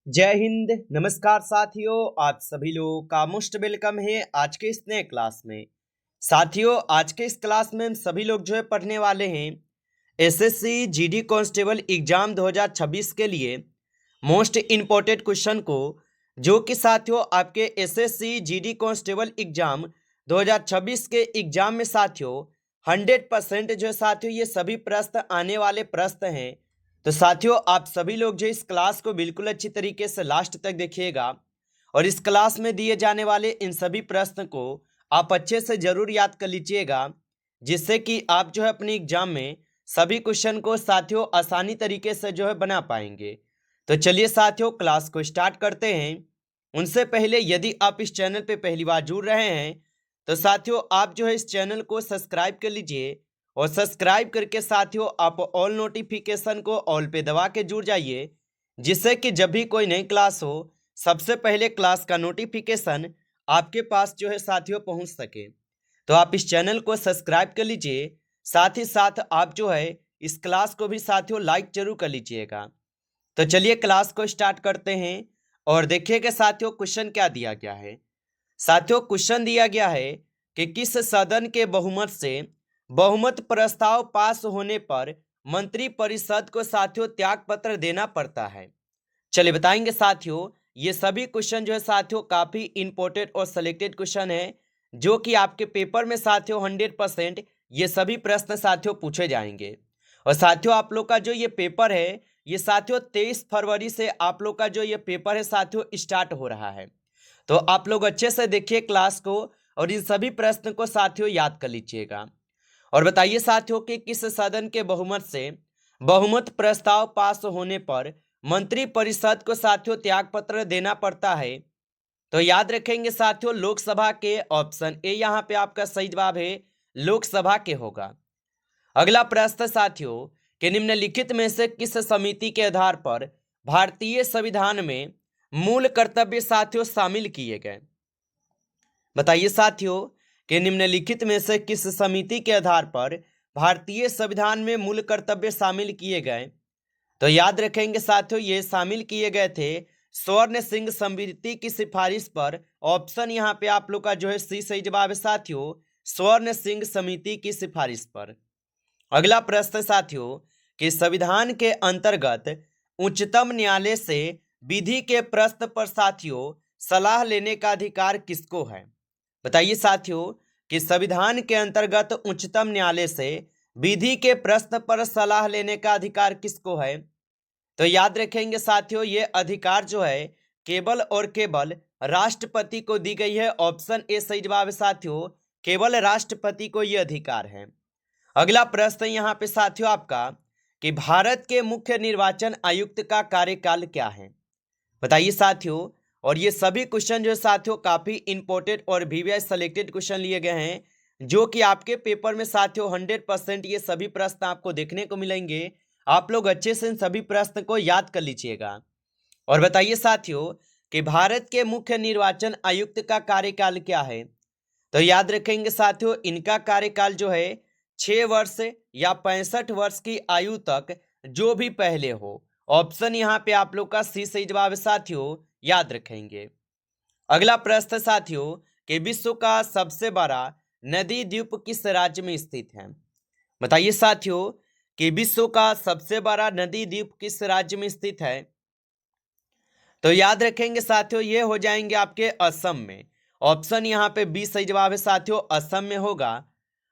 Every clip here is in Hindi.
जय हिंद। नमस्कार साथियों, आप सभी लोगों का मोस्ट वेलकम है आज के इस नए क्लास में। साथियों, आज के इस क्लास में हम सभी लोग जो है पढ़ने वाले हैं एसएससी जीडी कांस्टेबल एग्जाम 2026 के लिए मोस्ट इम्पोर्टेंट क्वेश्चन को, जो कि साथियों आपके एसएससी जीडी कांस्टेबल एग्जाम 2026 के एग्जाम में साथियों 100% जो है साथियों ये सभी प्रश्न आने वाले प्रश्न हैं। तो साथियों आप सभी लोग जो इस क्लास को बिल्कुल अच्छी तरीके से लास्ट तक देखिएगा और इस क्लास में दिए जाने वाले इन सभी प्रश्न को आप अच्छे से जरूर याद कर लीजिएगा, जिससे कि आप जो है अपने एग्जाम में सभी क्वेश्चन को साथियों आसानी तरीके से जो है बना पाएंगे। तो चलिए साथियों क्लास को स्टार्ट करते हैं। उनसे पहले यदि आप इस चैनल पे पहली बार जुड़ रहे हैं तो साथियों आप जो है इस चैनल को सब्सक्राइब कर लीजिए और सब्सक्राइब करके साथियों आप ऑल नोटिफिकेशन को ऑल पे दबा के जुड़ जाइए, जिससे कि जब भी कोई नई क्लास हो सबसे पहले क्लास का नोटिफिकेशन आपके पास जो है साथियों पहुंच सके। तो आप इस चैनल को सब्सक्राइब कर लीजिए, साथ ही साथ आप जो है इस क्लास को भी साथियों लाइक जरूर कर लीजिएगा। तो चलिए क्लास को स्टार्ट करते हैं और देखिएगा साथियों क्वेश्चन क्या दिया गया है। साथियों क्वेश्चन दिया गया है कि किस सदन के बहुमत से बहुमत प्रस्ताव पास होने पर मंत्री परिषद को साथियों त्याग पत्र देना पड़ता है। चलिए बताएंगे साथियों, ये सभी क्वेश्चन जो है साथियों काफी इंपॉर्टेंट और सिलेक्टेड क्वेश्चन है, जो कि आपके पेपर में साथियों 100% ये सभी प्रश्न साथियों पूछे जाएंगे। और साथियों आप लोग का जो ये पेपर है ये साथियों 23 फरवरी से आप लोग का जो ये पेपर है साथियों स्टार्ट हो रहा है। तो आप लोग अच्छे से देखिए क्लास को और इन सभी प्रश्न को साथियों याद कर लीजिएगा। और बताइए साथियों कि किस सदन के बहुमत से बहुमत प्रस्ताव पास होने पर मंत्री परिषद को साथियों त्याग पत्र देना पड़ता है। तो याद रखेंगे साथियों लोकसभा के, ऑप्शन ए यहाँ पे आपका सही जवाब है, लोकसभा के होगा। अगला प्रश्न साथियों कि निम्नलिखित में से किस समिति के आधार पर भारतीय संविधान में मूल कर्तव्य साथियों शामिल किए गए। बताइए साथियों कि निम्नलिखित में से किस समिति के आधार पर भारतीय संविधान में मूल कर्तव्य शामिल किए गए। तो याद रखेंगे साथियों ये शामिल किए गए थे स्वर्ण सिंह समिति की सिफारिश पर। ऑप्शन यहाँ पे आप लोग का जो है सी सही जवाब है साथियों, स्वर्ण सिंह समिति की सिफारिश पर। अगला प्रश्न साथियों कि संविधान के अंतर्गत उच्चतम न्यायालय से विधि के प्रश्न पर साथियों सलाह लेने का अधिकार किसको है। बताइए साथियों कि संविधान के अंतर्गत उच्चतम न्यायालय से विधि के प्रश्न पर सलाह लेने का अधिकार किसको है। तो याद रखेंगे साथियों ये अधिकार जो है केवल और केवल राष्ट्रपति को दी गई है। ऑप्शन ए सही जवाब है साथियों, केवल राष्ट्रपति को यह अधिकार है। अगला प्रश्न यहाँ पे साथियों आपका कि भारत के मुख्य निर्वाचन आयुक्त का कार्यकाल क्या है। बताइए साथियों, और ये सभी क्वेश्चन जो है साथियों काफी इंपॉर्टेंट और वीवीआईपी सेलेक्टेड क्वेश्चन लिए गए हैं, जो कि आपके पेपर में साथियों 100% ये सभी प्रश्न आपको देखने को मिलेंगे। आप लोग अच्छे से इन सभी प्रश्न को याद कर लीजिएगा। और बताइए साथियों कि भारत के मुख्य निर्वाचन आयुक्त का कार्यकाल क्या है। तो याद रखेंगे साथियों इनका कार्यकाल जो है 6 वर्ष या 65 वर्ष की आयु तक जो भी पहले हो। ऑप्शन यहाँ पे आप लोग का सी सही जवाब है साथियों, याद रखेंगे। अगला प्रश्न साथियों कि विश्व का सबसे बड़ा नदी द्वीप किस राज्य में स्थित है। बताइए साथियों कि विश्व का सबसे बड़ा नदी द्वीप किस राज्य में स्थित है। तो याद रखेंगे साथियों ये हो जाएंगे आपके असम में। ऑप्शन यहाँ पे बी सही जवाब है साथियों, असम में होगा।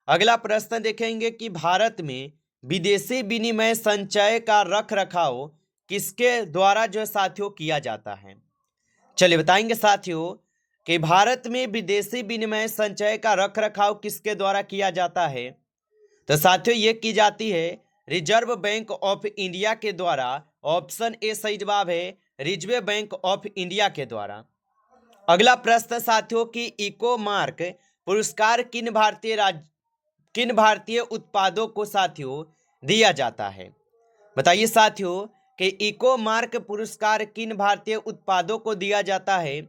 अगला प्रश्न देखेंगे कि भारत में विदेशी विनिमय संचय का रख रखाव किसके द्वारा जो है साथियों किया जाता है। चलिए बताएंगे साथियों कि भारत में विदेशी विनिमय संचय का रख रखाव किसके द्वारा किया जाता है। तो साथियों ये की जाती है रिजर्व बैंक ऑफ इंडिया के द्वारा। ऑप्शन ए सही जवाब है, रिजर्व बैंक ऑफ इंडिया के द्वारा। अगला प्रश्न साथियों कि इको मार्क पुरस्कार किन भारतीय उत्पादों को साथियों दिया जाता है। बताइए साथियों कि इको मार्क पुरस्कार किन भारतीय उत्पादों को दिया जाता है।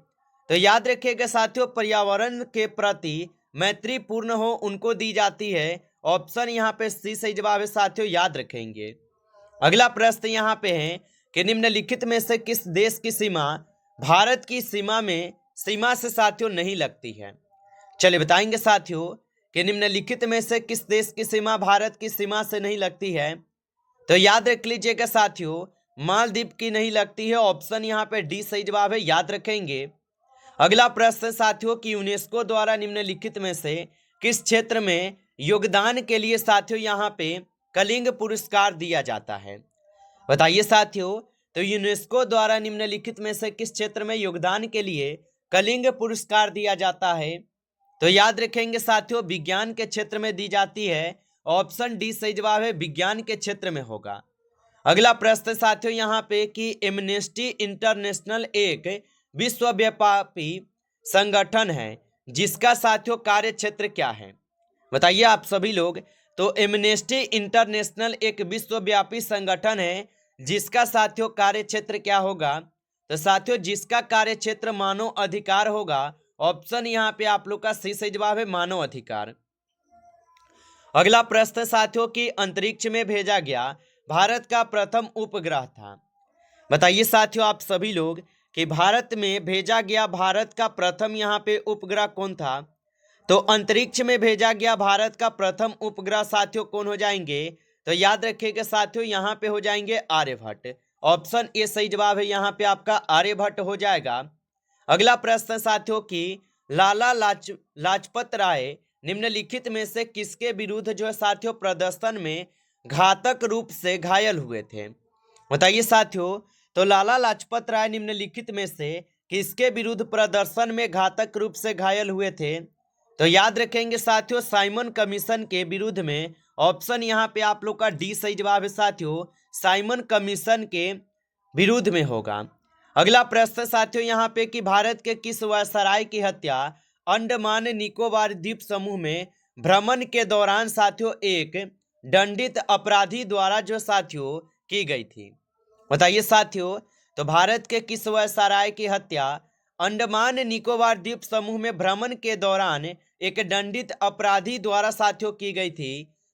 तो याद रखिएगा साथियों पर्यावरण के प्रति मैत्रीपूर्ण हो उनको दी जाती है। ऑप्शन यहाँ पे सी सही जवाब है साथियों, याद रखेंगे। अगला प्रश्न यहाँ पे है कि निम्नलिखित में से किस देश की सीमा भारत की सीमा से साथियों नहीं लगती है। चलिए बताएंगे साथियों कि निम्नलिखित में से किस देश की सीमा भारत की सीमा से नहीं लगती है। तो याद रख लीजिएगा साथियों, मालदीव की नहीं लगती है। ऑप्शन यहाँ पे डी सही जवाब है, याद रखेंगे। अगला प्रश्न साथियों कि यूनेस्को द्वारा निम्नलिखित में से किस क्षेत्र में योगदान के लिए साथियों यहाँ पे कलिंग पुरस्कार दिया जाता है। बताइए साथियों, तो यूनेस्को द्वारा निम्नलिखित में से किस क्षेत्र में योगदान के लिए कलिंग पुरस्कार दिया जाता है। तो याद रखेंगे साथियों, विज्ञान के क्षेत्र में दी जाती है। ऑप्शन डी सही जवाब है, विज्ञान के क्षेत्र में होगा। अगला प्रश्न साथियों यहाँ पे कि एमनेस्टी इंटरनेशनल एक विश्वव्यापी संगठन है जिसका साथियों कार्य क्षेत्र क्या है। बताइए आप सभी लोग, तो एमनेस्टी इंटरनेशनल एक विश्वव्यापी संगठन है जिसका साथियों कार्य क्षेत्र क्या होगा। तो साथियों जिसका कार्य क्षेत्र मानव अधिकार होगा। ऑप्शन यहाँ पे आप लोग का सही जवाब है, मानव अधिकार। अगला प्रश्न साथियों कि अंतरिक्ष में भेजा गया भारत का प्रथम उपग्रह था। बताइए साथियों आप सभी लोग कि भारत में भेजा गया भारत का प्रथम यहाँ पे उपग्रह कौन था। तो अंतरिक्ष में भेजा गया भारत का प्रथम उपग्रह साथियों कौन हो जाएंगे। तो याद रखिएगा साथियों, यहाँ पे हो जाएंगे आर्यभट्ट। ऑप्शन ए सही जवाब है, यहाँ पे आपका आर्यभट्ट हो जाएगा। अगला प्रश्न साथियों कि लाला लाजपत राय निम्नलिखित में से किसके विरुद्ध जो है साथियों प्रदर्शन में घातक रूप से घायल हुए थे। बताइए साथियों, तो लाला लाजपत राय निम्नलिखित में से किसके विरुद्ध प्रदर्शन में घातक रूप से घायल हुए थे। तो याद रखेंगे साथियों, साइमन कमीशन के विरुद्ध में। ऑप्शन यहाँ पे आप लोग का डी सही जवाब है साथियों, साइमन कमीशन के विरुद्ध में होगा। अगला प्रश्न साथियों यहाँ पे कि भारत के किस वायसराय की हत्या अंडमान निकोबार द्वीप समूह में भ्रमण के दौरान साथियों एक दंडित अपराधी द्वारा जो साथियों की गई थी। बताइए साथियों, तो भारत के किस वायसराय की हत्या अंडमान निकोबार द्वीप समूह में भ्रमण के दौरान एक दंडित अपराधी द्वारा साथियों की गई थी।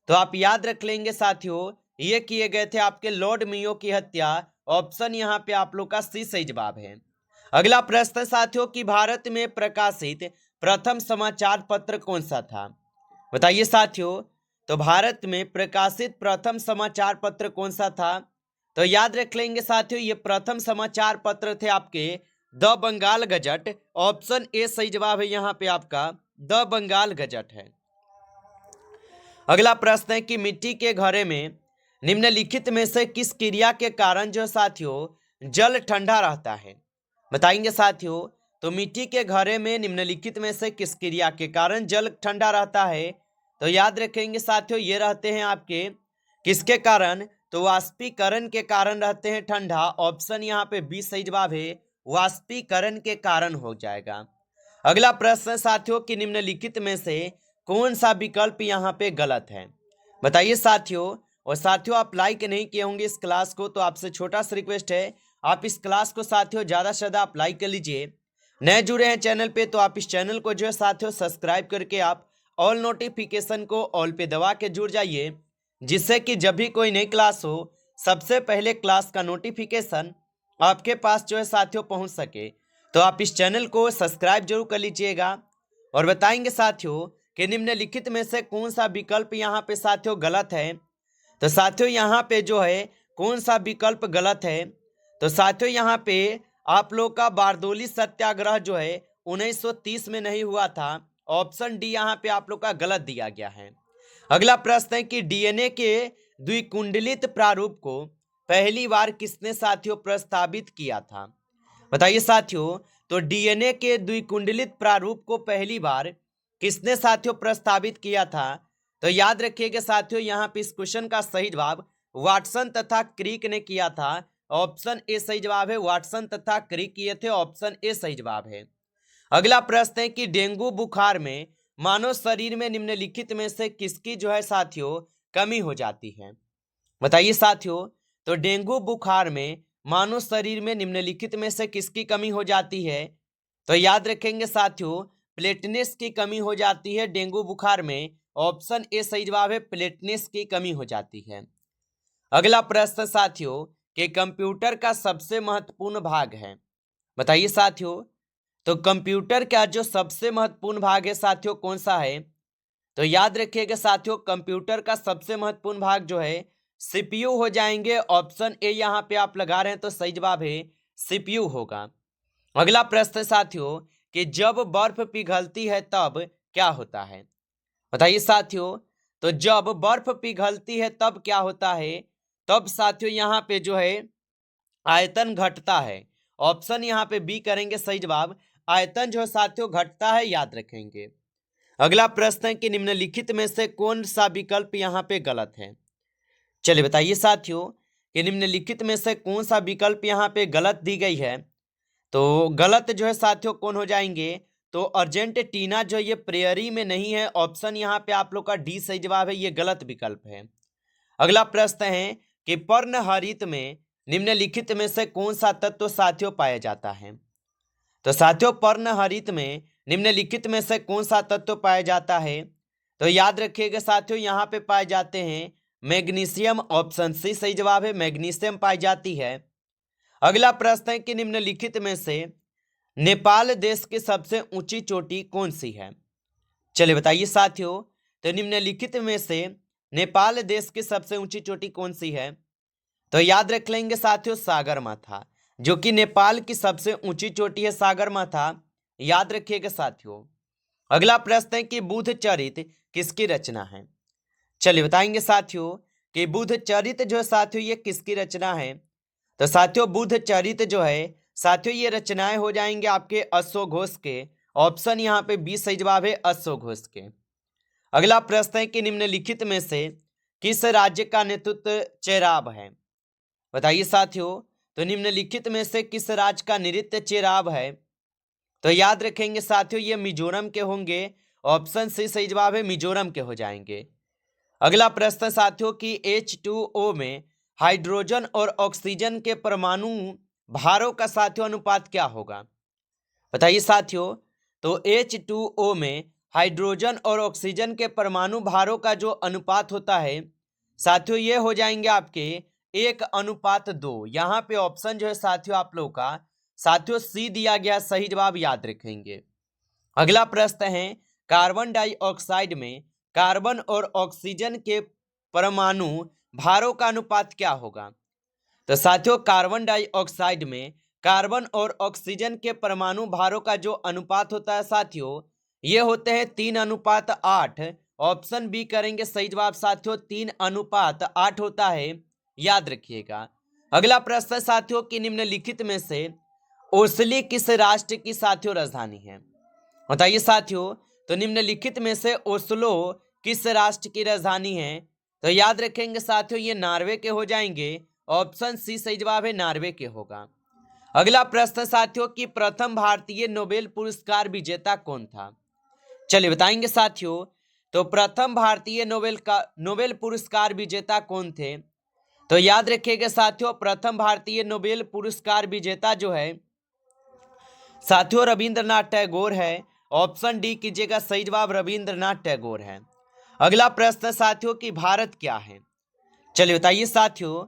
तो आप याद रख लेंगे साथियों, ये किए गए थे आपके लॉर्ड मेयो की हत्या। ऑप्शन यहाँ पे आप लोग का सी सही जवाब है। अगला प्रश्न साथियों कि भारत में प्रकाशित प्रथम समाचार पत्र कौन सा था। बताइए साथियों, तो भारत में प्रकाशित प्रथम समाचार पत्र कौन सा था। तो याद रख लेंगे साथियों, ये प्रथम समाचार पत्र थे आपके the Bengal Gazette. Option A सही जवाब है, यहाँ पे आपका द बंगाल गजट है। अगला प्रश्न है कि मिट्टी के घड़े में निम्नलिखित में से किस क्रिया के कारण जो साथियों जल ठंडा रहता है। बताएंगे साथियों, तो मिट्टी के घड़े में निम्नलिखित में से किस क्रिया के कारण जल ठंडा रहता है। तो याद रखेंगे साथियों, ये रहते हैं आपके किसके कारण, तो वाष्पीकरण के कारण रहते हैं ठंडा। ऑप्शन यहाँ पे बी सही जवाब है, वाष्पीकरण के कारण हो जाएगा। अगला प्रश्न साथियों कि निम्नलिखित में से कौन सा विकल्प यहाँ पे गलत है। बताइए साथियों, और साथियों आप लाइक नहीं किए होंगे इस क्लास को, तो आपसे छोटा सा रिक्वेस्ट है, आप इस क्लास को साथियों ज़्यादा से ज़्यादा आप लाइक कर लीजिए। नए जुड़े हैं चैनल पे तो आप इस चैनल को जो है साथियों सब्सक्राइब करके आप ऑल नोटिफिकेशन को ऑल पे दबा के जुड़ जाइए, जिससे कि जब भी कोई नई क्लास हो सबसे पहले क्लास का नोटिफिकेशन आपके पास जो है साथियों पहुंच सके। तो आप इस चैनल को सब्सक्राइब जरूर कर लीजिएगा। और बताएंगे साथियों कि निम्नलिखित में से कौन सा विकल्प यहाँ पे साथियों गलत है। तो साथियों यहाँ पे जो है कौन सा विकल्प गलत है। तो साथियों यहाँ पे आप लोग का बारदोली सत्याग्रह जो है 1930 में नहीं हुआ था। ऑप्शन डी यहाँ पे आप लोग का गलत दिया गया है। अगला प्रश्न है कि डीएनए के द्विकुंडलित प्रारूप को पहली बार किसने साथियों प्रस्तावित किया था। बताइए साथियों, तो डीएनए के द्विकुंडलित प्रारूप को पहली बार किसने साथियों प्रस्तावित किया था। तो याद रखिएगा साथियों, यहाँ पे इस क्वेश्चन का सही जवाब वाटसन तथा क्रिक ने किया था। ऑप्शन ए सही जवाब है, वाटसन तथा क्रिक किए थे। ऑप्शन ए सही जवाब है। अगला प्रश्न है कि डेंगू बुखार में मानव शरीर में निम्नलिखित में से किसकी जो है साथियों कमी हो जाती है। बताइए साथियों, तो डेंगू बुखार में मानव शरीर में निम्नलिखित में से किसकी कमी हो जाती है। तो याद रखेंगे साथियों, प्लेटलेट्स की कमी हो जाती है डेंगू बुखार में। ऑप्शन ए सही जवाब है, प्लेटलेट्स की कमी हो जाती है। अगला प्रश्न साथियों कि कंप्यूटर का सबसे महत्वपूर्ण भाग है? बताइए साथियों। तो कंप्यूटर का जो सबसे महत्वपूर्ण भाग है साथियों कौन सा है? तो याद रखिएगा साथियों, कंप्यूटर का सबसे महत्वपूर्ण भाग जो है सीपीयू हो जाएंगे। ऑप्शन ए यहाँ पे आप लगा रहे हैं तो सही जवाब है सीपीयू होगा। अगला प्रश्न है साथियों कि जब बर्फ पिघलती है तब क्या होता है? बताइए साथियों। तो जब बर्फ पिघलती है तब क्या होता है? तब साथियों यहाँ पे जो है आयतन घटता है। ऑप्शन यहाँ पे बी करेंगे सही जवाब। आयतन जो है साथियों घटता है, याद रखेंगे। अगला प्रश्न है कि निम्नलिखित में से कौन सा विकल्प यहाँ पे गलत है? चलिए बताइए साथियों कि निम्नलिखित में से कौन सा विकल्प यहाँ पे गलत दी गई है? तो गलत जो है साथियों कौन हो जाएंगे? तो अर्जेंटीना जो ये प्रेयरी में नहीं है। ऑप्शन यहाँ पे आप लोग का डी सही जवाब है, ये गलत विकल्प है। अगला प्रश्न है कि पर्णहरित में निम्नलिखित में से कौन सा तत्व साथियों पाया जाता है? तो साथियों पर्णहरित में निम्नलिखित में से कौन सा तत्व पाया जाता है? तो याद रखिएगा साथियों, यहाँ पे पाए जाते हैं मैग्नीशियम। ऑप्शन सी सही जवाब है, मैग्नीशियम पाई जाती है। अगला प्रश्न है कि निम्नलिखित में से नेपाल देश की सबसे ऊंची चोटी कौन सी है? चलिए बताइए साथियों। तो निम्नलिखित में से नेपाल देश की सबसे ऊंची चोटी कौन सी है? तो याद रख लेंगे साथियों सागरमाथा, जो कि नेपाल की सबसे ऊंची चोटी है सागरमाथा, याद रखिएगा साथियों। अगला प्रश्न है कि बुध चरित किसकी रचना है? चलिए बताएंगे साथियों कि बुध चरित जो है साथियों ये किसकी रचना है? तो साथियों बुध चरित जो है साथियों ये रचनाएं हो जाएंगे आपके अश्व घोष के। ऑप्शन यहाँ पे बी सही जवाब है, अश्व घोष के। अगला प्रश्न है कि निम्नलिखित में से किस राज्य का नेतृत्व चेराब है? बताइए साथियों। तो निम्नलिखित में से किस राज्य का नेतृत्व चेराब है? तो याद रखेंगे साथियों ये मिजोरम के होंगे। ऑप्शन सी सही जवाब है, मिजोरम के हो जाएंगे। अगला प्रश्न साथियों कि H2O में हाइड्रोजन और ऑक्सीजन के परमाणु भारों का साथियों अनुपात क्या होगा? बताइए साथियों। तो H2O में हाइड्रोजन और ऑक्सीजन के परमाणु भारों का जो अनुपात होता है साथियों ये हो जाएंगे आपके 1:2। यहाँ पे ऑप्शन जो है साथियों आप लोगों का साथियों सी दिया गया, सही जवाब याद रखेंगे। अगला प्रश्न है कार्बन डाइऑक्साइड में कार्बन और ऑक्सीजन के परमाणु भारों का अनुपात क्या होगा? तो साथियों कार्बन डाइऑक्साइड में कार्बन और ऑक्सीजन के परमाणु भारों का जो अनुपात होता है साथियों ये होते हैं 3:8। ऑप्शन बी करेंगे सही जवाब साथियों, 3:8 होता है, याद रखिएगा। अगला प्रश्न साथियों कि निम्नलिखित में से ओस्लो किस राष्ट्र की साथियों राजधानी है? बताइए साथियों। तो निम्नलिखित में से ओस्लो किस राष्ट्र की राजधानी है? तो याद रखेंगे साथियों ये नॉर्वे के हो जाएंगे। ऑप्शन सी सही जवाब है, नॉर्वे के होगा। अगला प्रश्न साथियों कि प्रथम भारतीय नोबेल पुरस्कार विजेता कौन था? चलिए बताएंगे साथियों। तो प्रथम भारतीय नोबेल पुरस्कार विजेता कौन थे? तो याद रखिएगा साथियों प्रथम भारतीय नोबेल पुरस्कार विजेता जो है साथियों रविंद्रनाथ टैगोर है। ऑप्शन डी कीजिएगा, सही जवाब रविंद्रनाथ टैगोर है। अगला प्रश्न साथियों कि भारत क्या है? चलिए बताइए साथियों।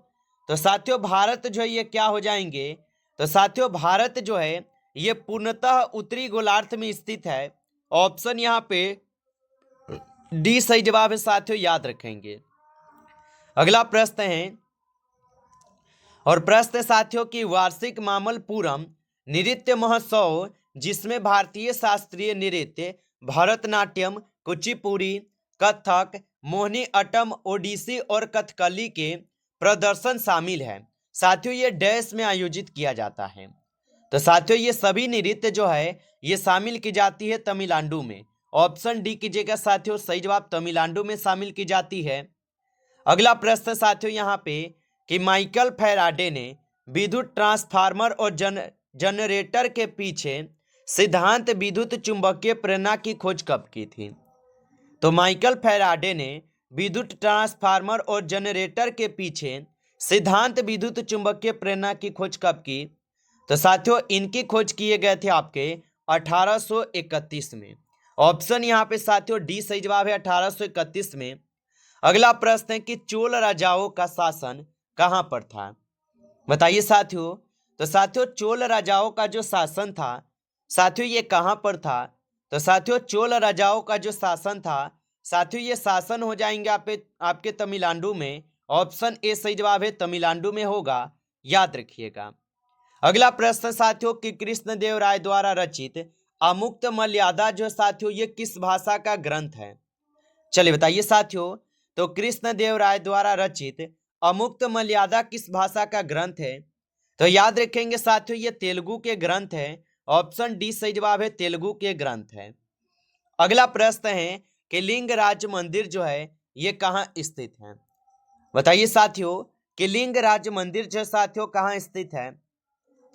तो साथियों भारत जो है ये क्या हो जाएंगे? तो साथियों भारत जो है ये पूर्णतः उत्तरी गोलार्ध में स्थित है। ऑप्शन यहाँ पे डी सही जवाब है साथियों, याद रखेंगे। अगला प्रश्न है और प्रश्न साथियों की वार्षिक मामल्लपुरम नृत्य महोत्सव जिसमें भारतीय शास्त्रीय नृत्य भरतनाट्यम, कुचिपुड़ी, कथक, मोहिनी अट्टम, ओडिसी और कथकली के प्रदर्शन शामिल है साथियों ये डैश में आयोजित किया जाता है? तो साथियों ये सभी नृत्य जो है ये शामिल की जाती है तमिलनाडु में। ऑप्शन डी कीजिएगा साथियों, सही जवाब तमिलनाडु में शामिल की जाती है। अगला प्रश्न साथियों यहाँ पे कि माइकल फैराडे ने विद्युत ट्रांसफार्मर और जनरेटर के पीछे सिद्धांत विद्युत चुंबकीय प्रेरणा की खोज कब की थी? तो माइकल फैराडे ने विद्युत ट्रांसफार्मर और जनरेटर के पीछे सिद्धांत विद्युत चुंबकीय प्रेरणा की खोज कब की? तो साथियों इनकी खोज किए गए थे आपके 1831 में। ऑप्शन यहाँ पे साथियों डी सही जवाब है, 1831 में। अगला प्रश्न है कि चोल राजाओं का शासन कहां पर था? बताइए साथियों। तो साथियों चोल राजाओं का जो शासन था साथियों ये कहां पर था? तो साथियों चोल राजाओं का जो शासन था साथियों ये शासन हो जाएंगे आपके तमिलनाडु में। ऑप्शन ए सही जवाब है, तमिलनाडु में होगा, याद रखिएगा। अगला प्रश्न साथियों कि कृष्णदेव राय द्वारा रचित अमुक्त मर्यादा जो साथियों ये किस भाषा का ग्रंथ है? चलिए बताइए साथियों। तो कृष्णदेव राय द्वारा रचित अमुक्त मर्यादा किस भाषा का ग्रंथ है? तो याद रखेंगे साथियों ये तेलुगु के ग्रंथ है। ऑप्शन डी सही जवाब है, तेलुगु के ग्रंथ है। अगला प्रश्न है कि लिंगराज मंदिर जो है ये कहाँ स्थित है? बताइए साथियों कि लिंगराज मंदिर जो साथियों कहाँ स्थित है?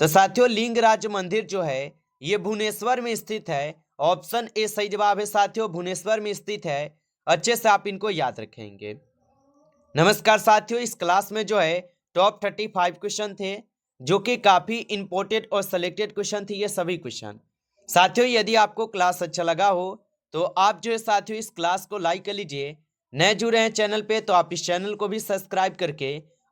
तो साथियों लिंगराज मंदिर जो है ये भुवनेश्वर में स्थित है। ऑप्शन ए सही जवाब है साथियों, भुवनेश्वर में स्थित है। अच्छे से आप इनको याद रखेंगे। नमस्कार साथियों, इस क्लास में जो है टॉप 35 क्वेश्चन थे जो कि काफी इंपॉर्टेंट और सिलेक्टेड क्वेश्चन थे ये सभी क्वेश्चन। साथियों यदि आपको क्लास अच्छा लगा हो तो आप जो है साथियों इस क्लास को लाइक कर लीजिए। नए जुड़े हैं चैनल पे तो आप इस चैनल को भी सब्सक्राइब करके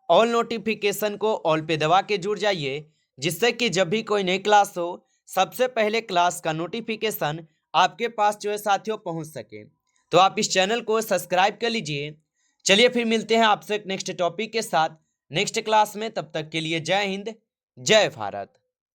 ऑल नोटिफिकेशन को ऑल पे दबा के जुड़ जाइए, जिससे कि जब भी कोई नई क्लास हो सबसे पहले क्लास का नोटिफिकेशन आपके पास जो है साथियों पहुंच सके। तो आप इस चैनल को सब्सक्राइब कर लीजिए। चलिए फिर मिलते हैं आपसे नेक्स्ट टॉपिक के साथ नेक्स्ट क्लास में। तब तक के लिए जय हिंद, जय भारत।